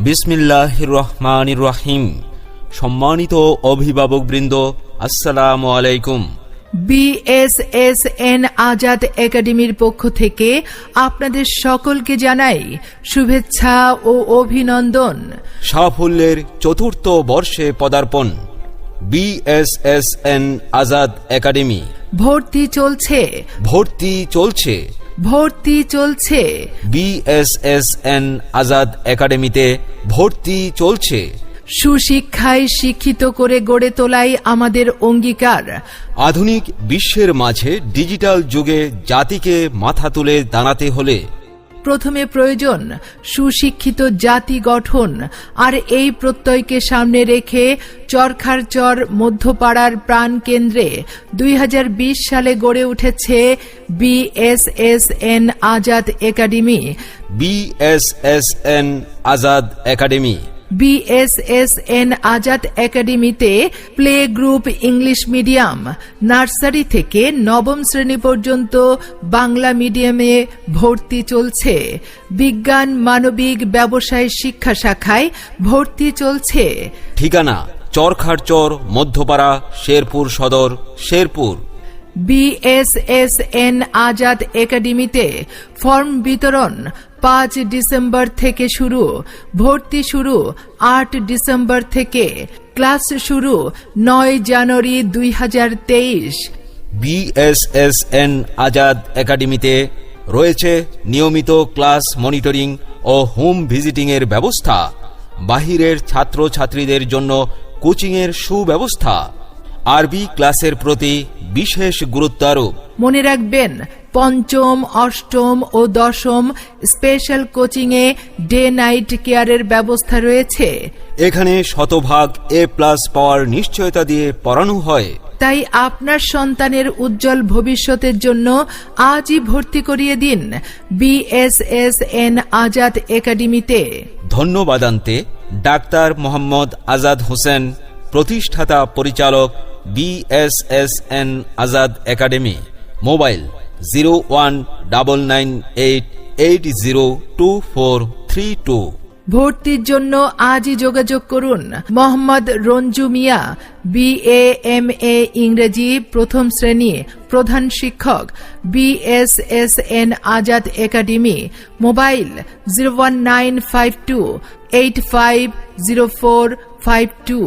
বিসমিল্লাহির রহমানির রহিম। সম্মানিত অভিভাবকবৃন্দ, আসসালামু আলাইকুম। BSSN আজাদ একাডেমির পক্ষ থেকে আপনাদের সকলকে জানাই শুভেচ্ছা ও অভিনন্দন। সাফল্যের চতুর্থ বর্ষে পদার্পণ। BSSN Azad academy. ভর্তি চলছে, ভর্তি চলছে, ভর্তি চলছে। BSSN আজাদ একাডেমিতে ভর্তি চলছে। সুশিক্ষায় শিক্ষিত করে গড়ে তোলাই আমাদের অঙ্গীকার। আধুনিক বিশ্বের মাঝে ডিজিটাল যুগে জাতিকে মাথা তুলে দাঁড়াতে হলে প্রথমে প্রয়োজন সুশিক্ষিত জাতি গঠন, আর এই প্রত্যয়কে সামনে রেখে চরখারচর মধ্যপাড়ার প্রাণকেন্দ্রে 2020 সালে গড়ে উঠেছে BSSN Azad academy. BSSN Azad academy. BSSN Azad একাডেমিতে play group English medium, nursery থেকে নবম শ্রেণী পর্যন্ত বাংলা মিডিয়ামে ভর্তি চলছে। বিজ্ঞান, মানবিক, ব্যবসায় শিক্ষা শাখায় ভর্তি চলছে। ঠিকানা: চরখারচর মধ্যপাড়া, শেরপুর সদর, শেরপুর। BSSN আজাদ একাডেমিতে ফর্ম বিতরণ 5 ডিসেম্বর থেকে শুরু, ভর্তি শুরু 8 ডিসেম্বর থেকে, ক্লাস শুরু 9 জানুয়ারি 2023। BSSN আজাদ একাডেমিতে রয়েছে নিয়মিত ক্লাস মনিটরিং ও হোম ভিজিটিং এর ব্যবস্থা। বাহিরের ছাত্রছাত্রীদের জন্য কোচিংয়ের সুব্যবস্থা। আরবি ক্লাসের প্রতি বিশেষ গুরুত্ব আরোপ। মনে রাখবেন, পঞ্চম, অষ্টম ও দশম স্পেশাল কোচিংয়ে ডে নাইট কেয়ারের ব্যবস্থা রয়েছে। এখানে শতভাগ A+ পাওয়ার নিশ্চয়তা দিয়ে পড়ানো হয়। তাই আপনার সন্তানের উজ্জ্বল ভবিষ্যতের জন্য আজই ভর্তি করিয়ে দিন BSSN আজাদ একাডেমিতে। ধন্যবাদান্তে ডাক্তার মোহাম্মদ আজাদ হোসেন, প্রতিষ্ঠাতা পরিচালক, BSSN আজাদ একাডেমি। মোবাইল 019988024232। ভর্তির জন্য আজই যোগাযোগ করুন। মোহাম্মদ রঞ্জু মিয়া, BA-MA ইংরেজি, প্রথম শ্রেণী, প্রধান শিক্ষক, BSSN আজাদ একাডেমি। মোবাইল 01952850452।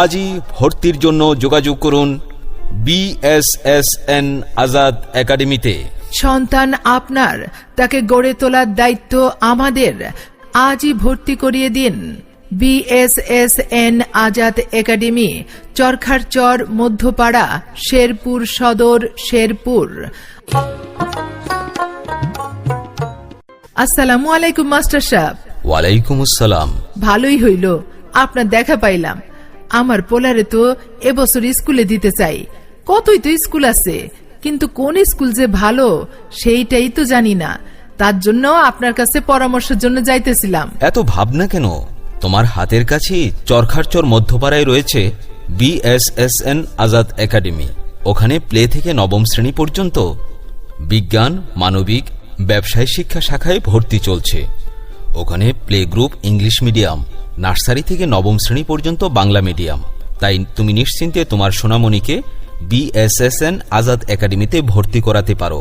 আজই ভর্তির জন্য যোগাযোগ করুন BSSN আজাদ একাডেমিতে। সন্তান আপনার, তাকে গড়ে তোলার দায়িত্ব আমাদের। আজই ভর্তি করিয়ে দিন BSSN আজাদ একাডেমি, চরখারচর মধ্যপাড়া, শেরপুর সদর, শেরপুর। আসসালামু আলাইকুম মাস্টার সাহেব। ওয়ালাইকুম আসসালাম। ভালোই হইল আপনার দেখা পাইলাম। আমার পোলারে তো এবছর স্কুলে দিতে চাই। কতই তো স্কুল আছে, কিন্তু কোন স্কুল যে ভালো সেইটাই তো জানি না। তার জন্য আপনার কাছে পরামর্শের জন্য যাইতেছিলাম। এত ভাবনা কেন? তোমার হাতের কাছে চরখারচর মধ্যপাড়ায় রয়েছে BSSN আজাদ একাডেমি। ওখানে প্লে থেকে নবম শ্রেণী পর্যন্ত বিজ্ঞান, মানবিক, ব্যবসায় শিক্ষা শাখায় ভর্তি চলছে। ওখানে play group English medium, nursery থেকে নবম শ্রেণী পর্যন্ত বাংলা মিডিয়াম। তাই তুমি নিশ্চিন্তে তোমার সোনামণিকে BSSN আজাদ একাডেমিতে ভর্তি করাতে পারো।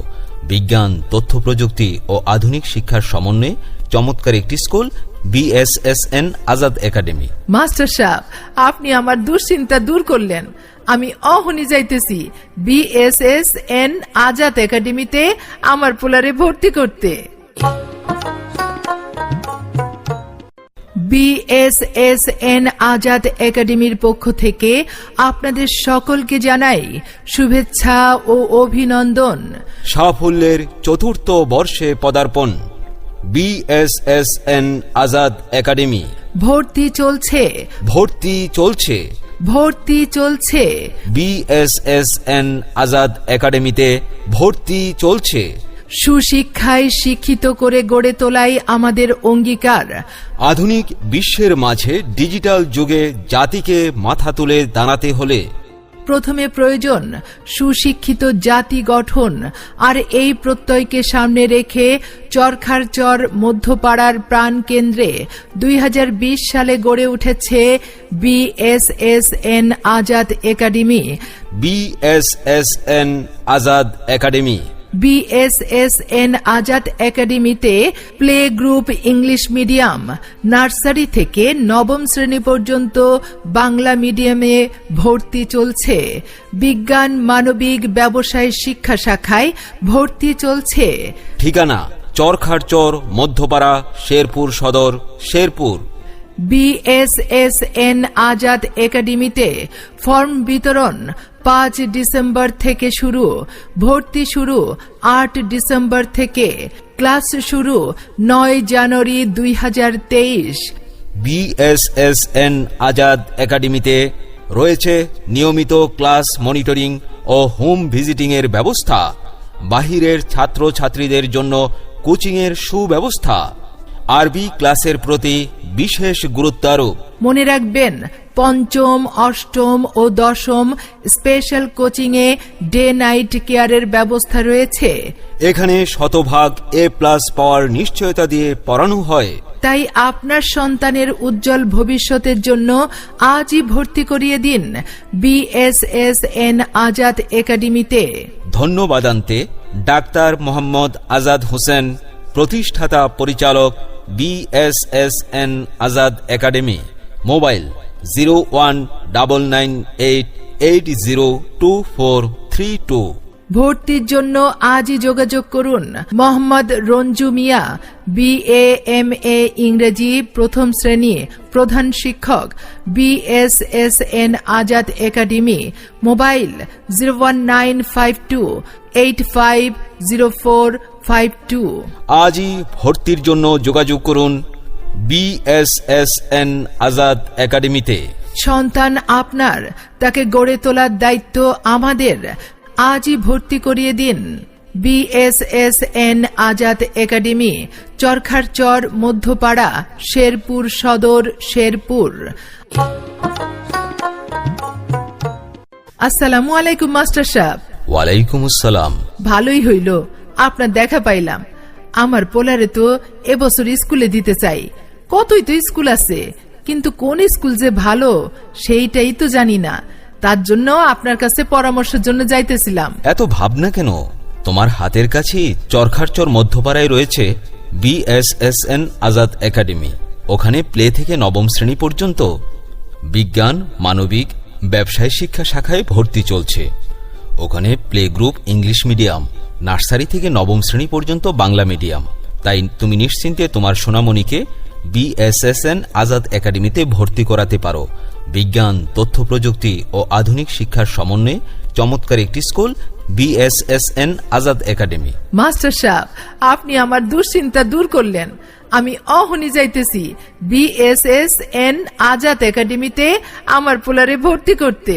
বিজ্ঞান, তথ্য প্রযুক্তি ও আধুনিক শিক্ষার সমন্বয়ে চমৎকার একটি school BSSN Azad academy. Master সাহেব, আপনি আমার দুশ্চিন্তা দূর করলেন। আমি অহনি যাইতেছি BSSN আজাদ একাডেমিতে আমার পোলারে ভর্তি করতে। BSSN আজাদ একাডেমির পক্ষ থেকে আপনাদের সকলকে জানাই শুভেচ্ছা ও অভিনন্দন। সাফল্যের চতুর্থ বর্ষে পদার্পণ। BSSN Azad academy. ভর্তি চলছে, ভর্তি চলছে, ভর্তি চলছে। BSSN আজাদ একাডেমিতে ভর্তি চলছে। সুশিক্ষায় শিক্ষিত করে গড়ে তোলাই আমাদের অঙ্গীকার। আধুনিক বিশ্বের মাঝে ডিজিটাল যুগে জাতিকে মাথা তুলে দাঁড়াতে হলে প্রথমে প্রয়োজন সুশিক্ষিত জাতি গঠন, আর এই প্রত্যয়কে সামনে রেখে চরখারচর মধ্যপাড়ার প্রাণকেন্দ্রে 2020 সালে গড়ে উঠেছে BSSN Azad academy. BSSN Azad academy. BSSN Azad একাডেমিতে play group English medium, nursery থেকে নবম শ্রেণী পর্যন্ত বাংলা মিডিয়ামে ভর্তি চলছে। বিজ্ঞান, মানবিক, ব্যবসায় শিক্ষা শাখায় ভর্তি চলছে। ঠিকানা চরখারচর মধ্যপাড়া, শেরপুর সদর, শেরপুর। BSSN আজাদ একাডেমিতে ফর্ম বিতরণ 5 ডিসেম্বর থেকে শুরু, ভর্তি শুরু 8 ডিসেম্বর থেকে, ক্লাস শুরু 9 জানুয়ারি 2023। BSSN আজাদ একাডেমিতে রয়েছে নিয়মিত ক্লাস মনিটরিং ও হোম ভিজিটিংয়ের ব্যবস্থা। বাহিরের ছাত্রছাত্রীদের জন্য কোচিংয়ের সুব্যবস্থা। আরবি ক্লাসের প্রতি বিশেষ গুরুত্ব আরোপ। মনে রাখবেন, পঞ্চম, অষ্টম ও দশম স্পেশাল কোচিংয়ে ডে নাইট কেয়ারের ব্যবস্থা রয়েছে। এখানে শতভাগ A+ পাওয়ার নিশ্চয়তা দিয়ে পড়ানো হয়। তাই আপনার সন্তানের উজ্জ্বল ভবিষ্যতের জন্য আজই ভর্তি করিয়ে দিন BSSN আজাদ একাডেমিতে। ধন্যবাদান্তে ডাক্তার মোহাম্মদ আজাদ হোসেন, প্রতিষ্ঠাতা পরিচালক, BSSN আজাদ একাডেমি। মোবাইল 019988024332। ভর্তির জন্য আজই যোগাযোগ করুন। মোহাম্মদ রঞ্জু মিয়া, BA-MA ইংরেজি, প্রথম শ্রেণী, প্রধান শিক্ষক, BSSN আজাদ একাডেমি। মোবাইল 01952850452। আজই ভর্তির জন্য যোগাযোগ করুন BSSN আজাদ একাডেমিতে। সন্তান আপনার, তাকে গড়ে তোলার দায়িত্ব আমাদের। আজই ভর্তি করিয়ে দিন BSSN আজাদ একাডেমি, চরখারচর মধ্যপাড়া, শেরপুর সদর, শেরপুর। আসসালামু আলাইকুম মাস্টার সাহেব। ওয়ালাইকুম আসসালাম। ভালোই হইল আপনার দেখা পাইলাম। আমার পোলারে তো এবছর স্কুলে দিতে চাই। কতই তো স্কুল আছে, কিন্তু কোন স্কুল যে ভালো সেইটাই তো জানি না। তার জন্য আপনার কাছে পরামর্শের জন্য যাইতেছিলাম। এত ভাবনা কেন? তোমার হাতের কাছেই চরখারচর মধ্যপাড়ায় রয়েছে BSSN আজাদ একাডেমি। ওখানে প্লে থেকে নবম শ্রেণী পর্যন্ত বিজ্ঞান, মানবিক, ব্যবসায় শিক্ষা শাখায় ভর্তি চলছে। ওখানে play group English medium, nursery থেকে নবম শ্রেণী পর্যন্ত বাংলা মিডিয়াম। তাই তুমি নিশ্চিন্তে তোমার সোনামণিকে BSSN আজাদ একাডেমিতে ভর্তি করাতে পারো। বিজ্ঞান, তথ্য প্রযুক্তি ও আধুনিক শিক্ষার সমন্বয়ে চমৎকার একটি school BSSN Azad academy. Master সাহেব, আপনি আমার দুশ্চিন্তা দূর করলেন। আমি অহনি যাইতেছি BSSN আজাদ একাডেমিতে আমার পোলারে ভর্তি করতে।